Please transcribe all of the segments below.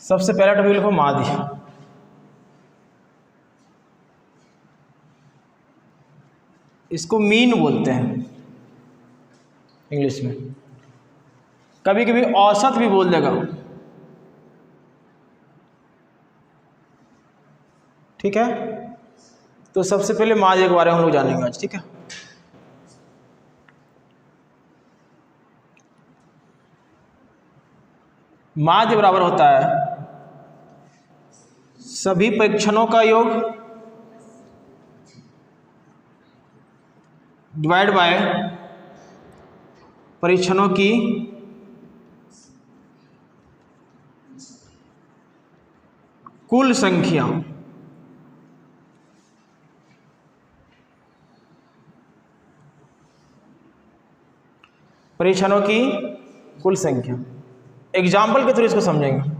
सबसे पहला टॉपिक लिखो मादी। इसको मीन बोलते हैं इंग्लिश में, कभी कभी औसत भी बोल देगा। ठीक है, तो सबसे पहले माध्य के बारे में हम लोग जानेंगे आज। ठीक है, माध्य बराबर होता है सभी परीक्षणों का योग डिवाइड बाय परीक्षणों की कुल संख्या। परीक्षणों की कुल संख्या, एग्जाम्पल के थ्रू इसको समझेंगे।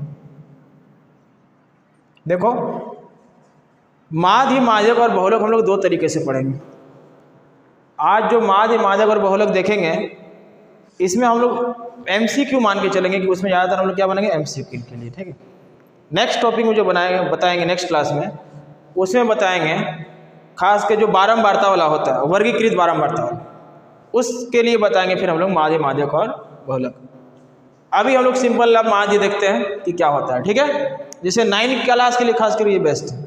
देखो, माध्य, माध्यक और बहुलक हम लोग दो तरीके से पढ़ेंगे। आज जो माध्य, माध्यक और बहुलक देखेंगे, इसमें हम लोग एमसीक्यू मान के चलेंगे कि उसमें ज़्यादातर हम लोग क्या बनेंगे, एमसीक्यू के लिए। ठीक है, नेक्स्ट टॉपिक में जो बताएंगे नेक्स्ट क्लास में, उसमें बताएंगे खास के जो बारंबारता वाला होता है, वर्गीकृत बारंबारता वाला, उसके लिए बताएंगे फिर हम लोग माध्य, माध्यक और बहुलक। अभी हम लोग सिंपल अब माध्य देखते हैं कि क्या होता है। ठीक है, जैसे 9 क्लास के लिए खास कर ये बेस्ट है,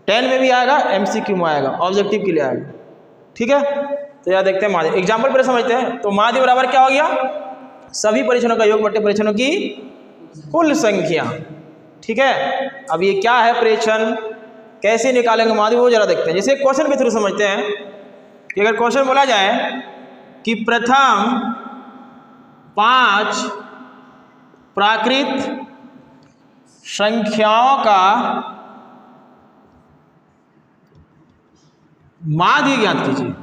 10 में भी आएगा, एमसीक्यू में आएगा, ऑब्जेक्टिव के लिए आएगा। ठीक है, तो यह देखते हैं माध्य। एग्जाम्पल पर समझते हैं। तो माध्य बराबर क्या हो गया, सभी परीक्षणों का योग बटे परीक्षणों की कुल संख्या। ठीक है, अब ये क्या है परीक्षण, कैसे निकालेंगे माध्य, वो जरा देखते हैं। जैसे क्वेश्चन के थ्रू समझते हैं कि अगर क्वेश्चन बोला जाए कि प्रथम 5 प्राकृत संख्याओं का माध्य ज्ञात कीजिए।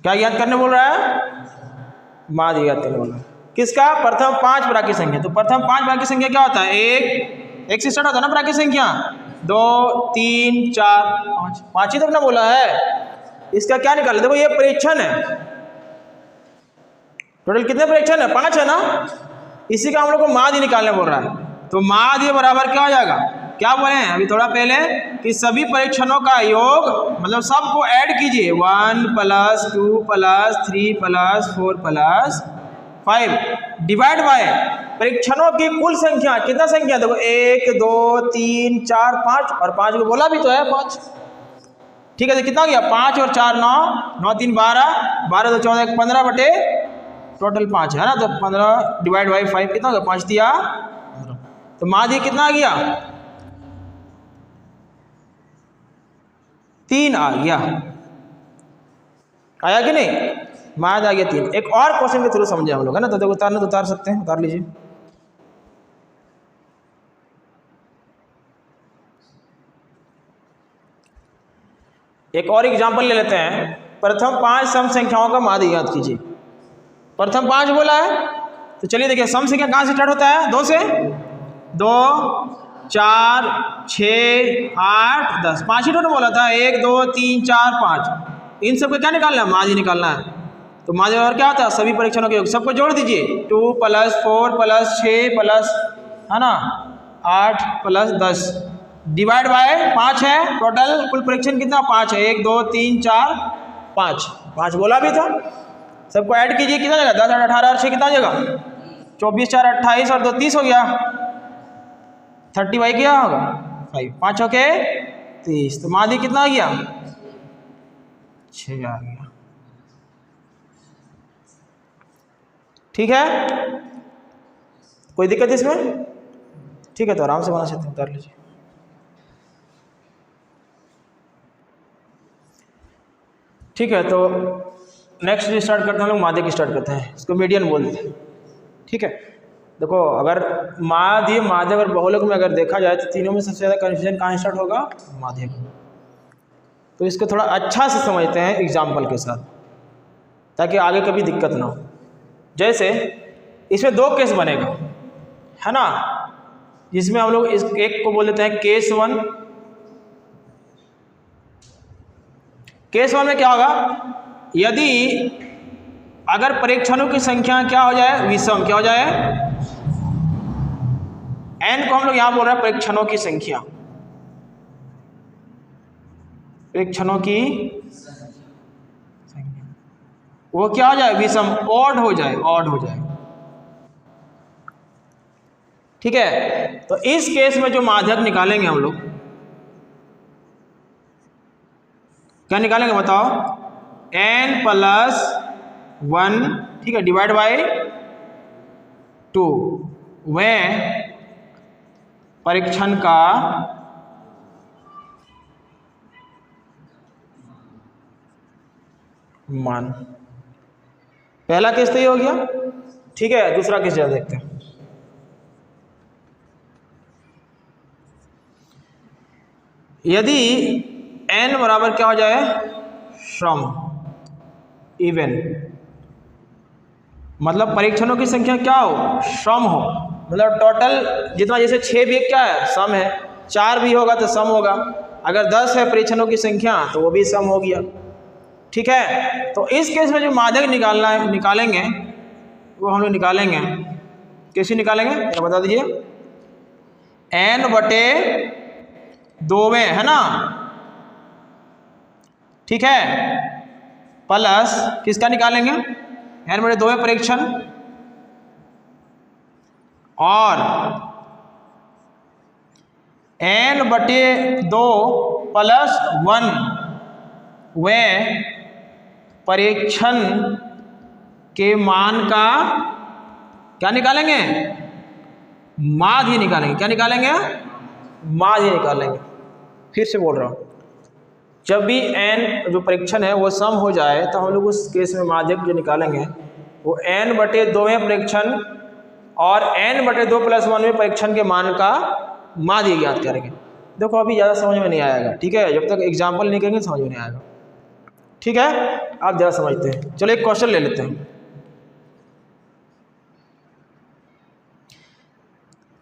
क्या ज्ञात करने बोल रहा है, माध्य ज्ञात करने बोल रहा है। किसका, प्रथम 5 प्राकृत संख्या। तो प्रथम 5 प्राकृत संख्या क्या होता है, एक से स्टार्ट होता है ना प्राकृत संख्या, 2 3 4 5, 5 ही तक ना बोला है। इसका क्या निकाले, देखो ये परीक्षण है, टोटल कितने परीक्षण है, 5 है ना, इसी का हम लोग को माध्य निकालने बोल रहा है। तो माध्य बराबर क्या हो जाएगा, क्या बोले हैं अभी थोड़ा पहले कि सभी परीक्षणों का योग, मतलब सबको ऐड कीजिए, 1 + 2 + 3 + 4 + 5 डिवाइड बाय परीक्षणों की कुल संख्या। कितना संख्या, देखो 1 2 3 4 5, और 5 को बोला भी तो है 5। ठीक है, तो कितना हो गया, 5 और 4 9, 9 3 12, 12 2 14 15 बटे टोटल 5 है ना, तो 15 डिवाइड बाई 5 कितना हो गया, 5 दिया। तो माध्य कितना आ गया, 3 आ गया, आया कि नहीं, माध्य आ गया 3। एक और क्वेश्चन के थ्रू समझे हम लोग, है ना, तो देखो उतारना तो उतार सकते हैं, उतार लीजिए। एक और एग्जांपल ले लेते हैं। प्रथम 5 सम संख्याओं का माध्य ज्ञात कीजिए। प्रथम 5 बोला है, तो चलिए देखिए सम संख्या कहाँ से स्टार्ट होता है, 2 से, 2 4 6 8 10, 5 ही टोटल बोला था, 1 2 3 4 5। इन सबको क्या निकालना है, माध्य निकालना है। तो माध्य और क्या होता है, सभी परीक्षणों के योग, सबको जोड़ दीजिए, 2 + 4 + 6 + है ना 8 + 10 डिवाइड बाय 5 है। टोटल कुल परीक्षण कितना, 5 है, 1 2 3 4 5 बोला भी था। सबको ऐड कीजिए, कितना जगह, 10 8 18 और 6 कितना जगह, 24 4 28 और 2 30 हो गया, 30 बाई क्या होगा 5, 5 के 30। तो माध्य कितना आ गया, 6 आ गया। ठीक है, कोई दिक्कत इसमें, ठीक है, तो आराम से बना सकते हैं, उतार लीजिए। ठीक है, तो नेक्स्ट स्टार्ट करते हैं हम लोग, माध्य की स्टार्ट करते हैं, इसको मीडियन बोलते हैं। ठीक है, देखो अगर माध्य, माध्यक और बहुलक में अगर देखा जाए तो तीनों में सबसे ज़्यादा कन्फ्यूजन कहाँ स्टार्ट होगा, माध्यक। तो इसको थोड़ा अच्छा से समझते हैं एग्जाम्पल के साथ, ताकि आगे कभी दिक्कत ना हो। जैसे इसमें 2 केस बनेगा, है ना, जिसमें हम लोग इस एक को बोल देते हैं केस 1। केस 1 में क्या होगा, यदि अगर परीक्षणों की संख्या क्या हो जाए, विषम, क्या हो जाए, n को हम लोग यहां बोल रहे हैं परीक्षणों की संख्या, परीक्षणों की संख्या वो क्या हो जाए, विषम, ऑड हो जाए, ऑड हो जाए। ठीक है, तो इस केस में जो माध्यक निकालेंगे हम लोग, क्या निकालेंगे बताओ, n+1, ठीक है, डिवाइड बाय 2, वह परीक्षण का मान। पहला केस तो ये हो गया। ठीक है, दूसरा केस जरा देखते हैं। यदि n बराबर क्या हो जाए, सम, इवन, मतलब परीक्षणों की संख्या क्या हो, सम हो, मतलब टोटल जितना, जैसे 6 भी क्या है, सम है, 4 भी होगा तो सम होगा, अगर 10 है परीक्षणों की संख्या तो वो भी सम हो गया। ठीक है, तो इस केस में जो माध्यक निकालेंगे वो हम लोग निकालेंगे, कैसे निकालेंगे जरा बता दीजिए, n/2 है ना, ठीक है, प्लस किसका निकालेंगे, n/2 परीक्षण, और n/2 + 1 वे परीक्षण के मान का क्या निकालेंगे, माध्य निकालेंगे। क्या निकालेंगे, माध्य निकालेंगे। फिर से बोल रहा हूँ, जब भी n जो परीक्षण है वो सम हो जाए तो हम लोग उस केस में माध्यक जो निकालेंगे वो n/2 परीक्षण और n/2 + 1 में परीक्षण के मान का माध्य ज्ञात करेंगे। देखो अभी ज़्यादा समझ में नहीं आएगा, ठीक है, जब तक एग्जाम्पल नहीं करेंगे समझ में नहीं आएगा। ठीक है, आप ज़रा समझते हैं। चलो एक क्वेश्चन ले लेते हैं।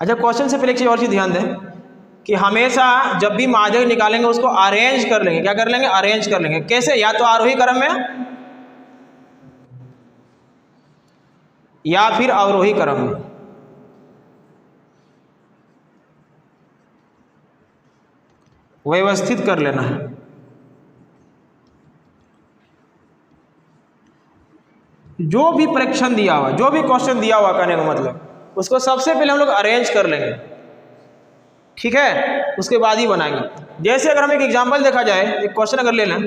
अच्छा, क्वेश्चन से पहले एक चीज़ और चीज़ ध्यान दें कि हमेशा जब भी माध्यक निकालेंगे उसको अरेंज कर लेंगे। क्या कर लेंगे, अरेंज कर लेंगे। कैसे, या तो आरोही क्रम में या फिर अवरोही क्रम में। व्यवस्थित कर लेना है। जो भी परीक्षण दिया हुआ, जो भी क्वेश्चन दिया हुआ, कहने का मतलब उसको सबसे पहले हम लोग अरेंज कर लेंगे। ठीक है, उसके बाद ही बनाएंगे। जैसे अगर हम एक एग्जांपल देखा जाए, एक क्वेश्चन अगर ले लें,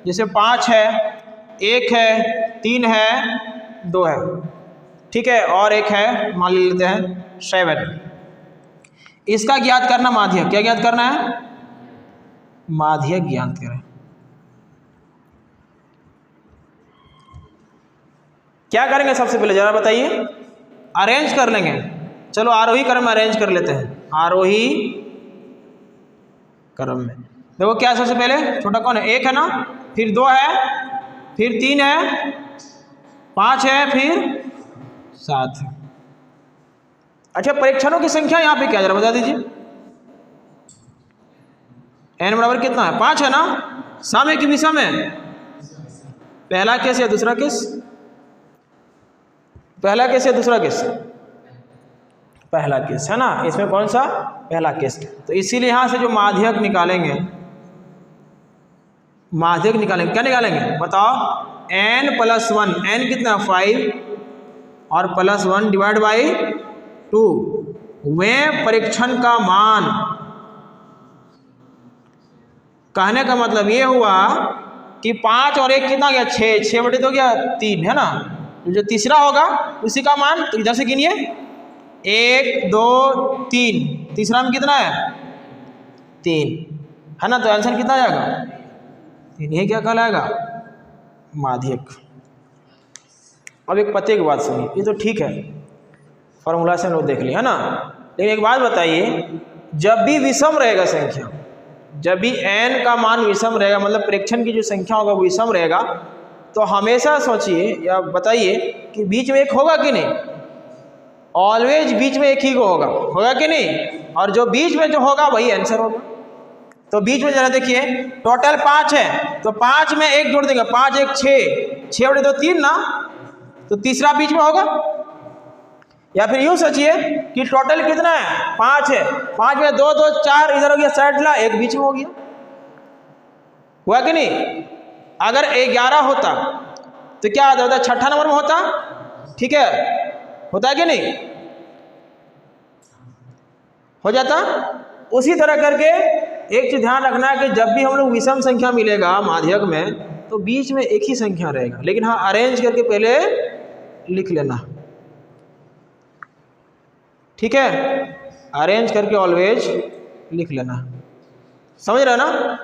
जैसे 5 है, 1 है, 3 है, 2 है, ठीक है, और एक है, मान लेते हैं 7। इसका ज्ञात करना माध्य। क्या ज्ञात करना है, माध्य ज्ञात करें। क्या करेंगे सबसे पहले जरा बताइए, अरेंज कर लेंगे। चलो आरोही क्रम में अरेंज कर लेते हैं। आरोही क्रम में देखो क्या, सबसे पहले छोटा कौन है, 1 है ना, फिर 2 है, फिर 3 है, 5 है, फिर 7 है। अच्छा, परीक्षणों की संख्या यहाँ पे क्या जरा बता दीजिए। n बराबर कितना है, 5 है ना, सम है कि विषम है, पहला केस या दूसरा केस, पहला केस या दूसरा केस, पहला केस है ना, इसमें कौन सा, पहला केस। तो इसीलिए यहां से जो माध्यक निकालेंगे, माध्यक निकालेंगे, क्या निकालेंगे बताओ, n+1, n कितना 5 और +1 डिवाइड बाई 2, वे परीक्षण का मान। कहने का मतलब ये हुआ कि 5 और 1 कितना गया, 6, 6/2 गया 3 है ना, जो तीसरा होगा उसी का मान, तो इधर से गिनिए 1 2 3, तीसरा में कितना है 3 है ना, तो आंसर कितना आ जाएगा 3। ये क्या कहलाएगा, माध्यक। अब एक पते की बात सुनिए, ये तो ठीक है, फॉर्मूला से हम लोग देख लिया है ना, लेकिन एक बात बताइए, जब भी विषम रहेगा संख्या, जब भी n का मान विषम रहेगा, मतलब परीक्षण की जो संख्या होगा वो विषम रहेगा, तो हमेशा सोचिए या बताइए कि बीच में एक होगा कि नहीं, ऑलवेज बीच में एक ही को होगा कि नहीं, और जो बीच में जो होगा वही आंसर होगा। तो बीच में जरा देखिए, टोटल 5 है, तो 5 में 1 जोड़ देंगे, 5 1 6, 6/2 3 ना, तो तीसरा बीच में होगा। या फिर यूं सोचिए कि टोटल कितना है, 5 है, 5 में 2 2 4 इधर हो गया, साइड ला 1 बीच में हो गया, हुआ कि नहीं। अगर 11 होता तो क्या होता, छठा नंबर में होता, ठीक है, होता है कि नहीं, हो जाता। उसी तरह करके एक चीज ध्यान रखना है कि जब भी हम लोग विषम संख्या मिलेगा माध्यक में तो बीच में एक ही संख्या रहेगा, लेकिन हाँ अरेंज करके पहले लिख लेना, ठीक है, अरेंज करके ऑलवेज लिख लेना, समझ रहे ना।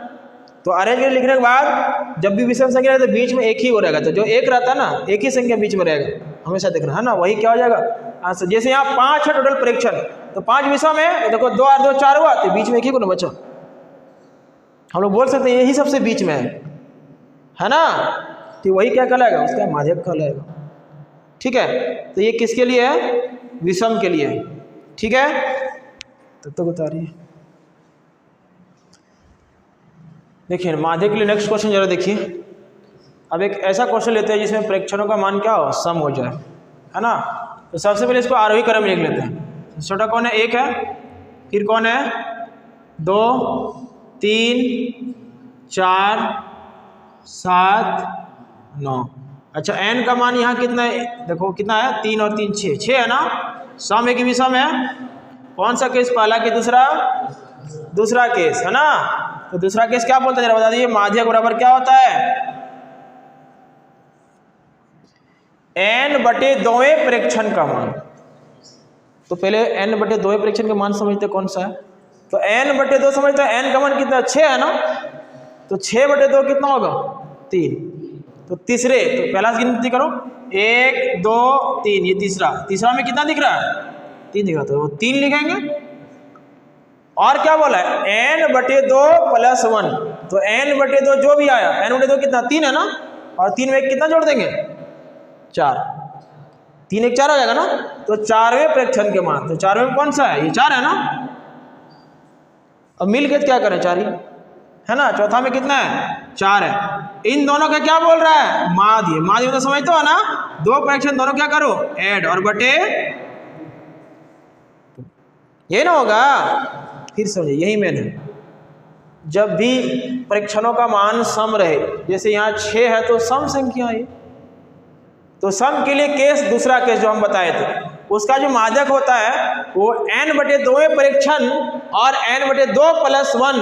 तो अरेंज करके लिखने के बाद जब भी विषम संख्या है तो बीच में एक ही हो रहेगा, तो जो एक रहता है ना, एक ही संख्या बीच में रहेगा, हमेशा देखना है ना, वही क्या हो जाएगा आंसर। जैसे यहाँ 5 है टोटल परीक्षण, तो 5 विषम है, देखो 2 और 2 4 हुआ, तो बीच में एक ही को ना बचा, हम लोग बोल सकते हैं यही सबसे बीच में है ना, तो वही क्या कहलाएगा, उसका माध्यक कहलाएगा, ठीक है। तो ये किसके लिए है, विषम के लिए, ठीक है। तब तक उतारिए, देखिए माध्यक के लिए नेक्स्ट क्वेश्चन जरा देखिए। अब एक ऐसा क्वेश्चन लेते हैं जिसमें प्रेक्षणों का मान क्या हो, सम हो जाए, है ना। तो सबसे पहले इसको आरोही क्रम में लिख लेते हैं। छोटा कौन है, 1 है, फिर कौन है 2 3 4 7 9। अच्छा n का मान यहाँ कितना है, देखो कितना है, 3 और 3 6, 6 है ना। सम है कि विषम है, कौन सा केस, पहला कि दूसरा, दूसरा केस है ना। तो दूसरा केस क्या बोलते हैं जरा बता दीजिए, माध्यक बराबर क्या होता है, n/2 प्रेक्षण का मान। तो पहले n/2 प्रेक्षण का मान समझते कौन सा है, तो n/2 समझते हैं, n का मान कितना 6 है ना, तो 6/2 कितना होगा 3। तो तीसरे, तो पहला गिनती करो, 1 2 3, ये तीसरा, तीसरा में कितना दिख रहा है 3 दिख रहा, तो वो 3 लिखेंगे। और क्या बोला है, n/2 + 1, तो n/2 जो भी आया, n/2 कितना 3 है ना, और 3 में 1 कितना जोड़ देंगे 4, 3 1 4 हो जाएगा ना। तो 4वें प्रेक्षण के मान, तो 4वें में कौन सा है, ये 4 है ना। अब मिल के क्या करें, 4 ही है ना। चौथा में कितना है 4 है, इन दोनों का क्या बोल रहा है, माध्य। माध्य तो समझते हो ना, 2 प्रेक्षण दोनों क्या करो ऐड, और बटे ये ना होगा। फिर समझिए यही मेन है, जब भी परीक्षणों का मान सम रहे, जैसे यहाँ 6 है तो सम संख्या है, तो सम के लिए केस, दूसरा केस जो हम बताए थे, उसका जो माध्यक होता है वो n/2 परीक्षण और n/2 + 1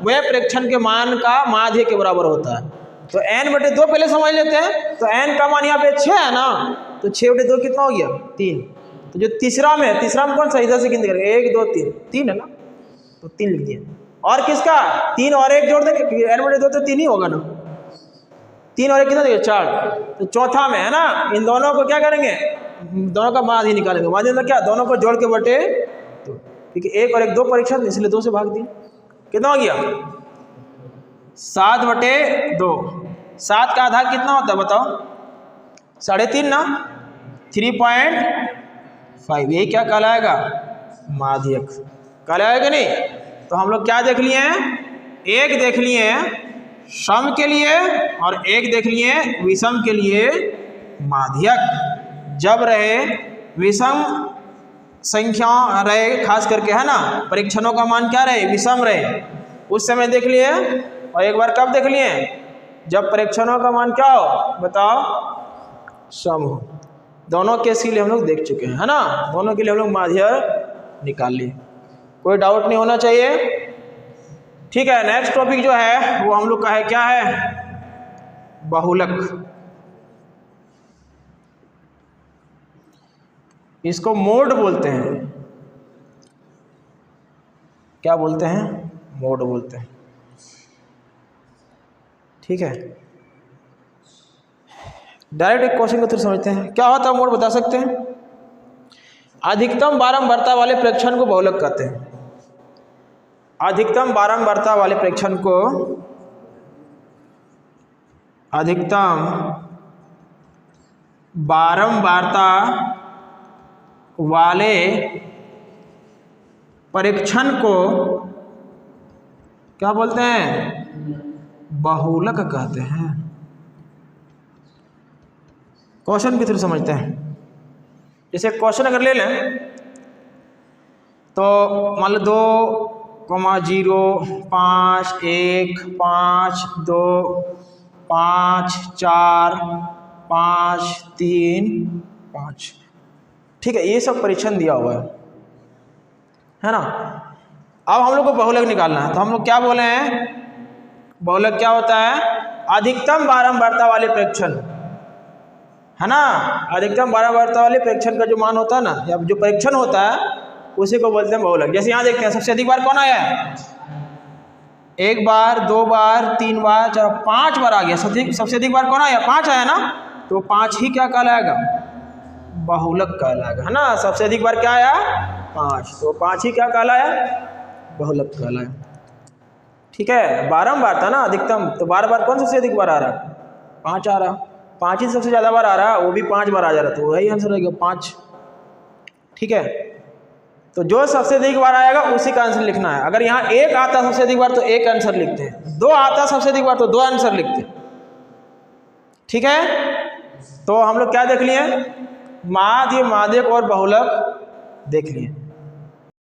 वह परीक्षण के मान का माध्य के बराबर होता है। तो n/2 पहले समझ लेते हैं, तो n का मान यहाँ पे 6 है ना, तो 6/2 कितना हो गया 3। तो जो तीसरा में, तीसरा में कौन सा, इधर से गिनती करेंगे 1 2 3, 3 है ना, तो 3 लिख दिए। और किसका 3 और 1 जोड़ देंगे, n/2 तो 3 ही होगा ना, 3 और 1 कितना देंगे 4। तो चौथा में है ना, इन दोनों को क्या करेंगे, दोनों का माध्य निकालेंगे। माध्य मतलब क्या, दोनों को जोड़ के बटे, तो क्योंकि 1 और 1 2 परीक्षण, इसलिए 2 से भाग दिए, कितना हो गया 7/2। 7 का आधा कितना होता है बताओ, 3.5 ना, 3.5, यही क्या कहलाएगा, माध्यक कहलाएगा नहीं। तो हम लोग क्या देख लिए हैं, एक देख लिए हैं सम के लिए और एक देख लिए विषम के लिए माध्यक। जब रहे विषम संख्या रहे, खास करके है ना, परीक्षणों का मान क्या रहे, विषम रहे, उस समय देख लिए। और एक बार कब देख लिए, जब परीक्षणों का मान क्या हो बताओ, सम हो। दोनों केस के लिए हम लोग देख चुके हैं, है ना, दोनों के लिए हम लोग माध्य निकाल लिए, कोई डाउट नहीं होना चाहिए, ठीक है। नेक्स्ट टॉपिक जो है वो हम लोग का है, क्या है, बहुलक। इसको मोड बोलते हैं, क्या बोलते हैं, मोड बोलते हैं, ठीक है। डायरेक्ट एक क्वेश्चन को थ्रू समझते हैं, क्या होता है मोड बता सकते हैं। अधिकतम बारंबारता वाले प्रेक्षण को बहुलक कहते हैं। अधिकतम बारंबारता वाले प्रेक्षण को, अधिकतम बारंबारता वाले परीक्षण को क्या बोलते हैं, बहुलक कहते हैं। क्वेश्चन के थ्रू समझते हैं। जैसे क्वेश्चन अगर ले लें तो मान लो 2,0 5 1 5 2 5 4 5 3 5, ठीक है, ये सब परीक्षण दिया हुआ है ना। अब हम लोग को बहुलक निकालना है, तो हम लोग क्या बोले हैं, बहुलक क्या होता है, अधिकतम बारंबारता वाले परीक्षण, है ना। अधिकतम बारंबारता वाले परीक्षण का जो मान होता है ना, या जो परीक्षण होता है उसी को बोलते हैं बहुलक। जैसे यहाँ देखते हैं सबसे अधिक बार कौन आया है, 1 बार 2 बार 3 बार 4 5 बार आ गया। सबसे अधिक बार कौन आया, 5 आया ना, तो 5 ही क्या कहलाएगा, बहुलक कहलाएगा, है ना। सबसे अधिक बार क्या आया, 5, तो 5 ही क्या कहलाया, बहुलक कहलाया, ठीक है। बारंबार था ना अधिकतम, तो बार बार कौन सबसे अधिक बार आ रहा है, 5 आ रहा, 5 ही सबसे ज़्यादा बार आ रहा है, वो भी 5 बार आ जा रहा, तो वही आंसर रहेगा 5, ठीक है। तो जो सबसे अधिक बार आएगा उसी का आंसर लिखना है। अगर यहाँ 1 आता सबसे अधिक बार तो 1 आंसर लिखते हैं, 2 आता सबसे अधिक बार तो 2 आंसर लिखते हैं, ठीक है। तो हम लोग क्या देख लिए, माध्य, माध्यक और बहुलक देख लिए।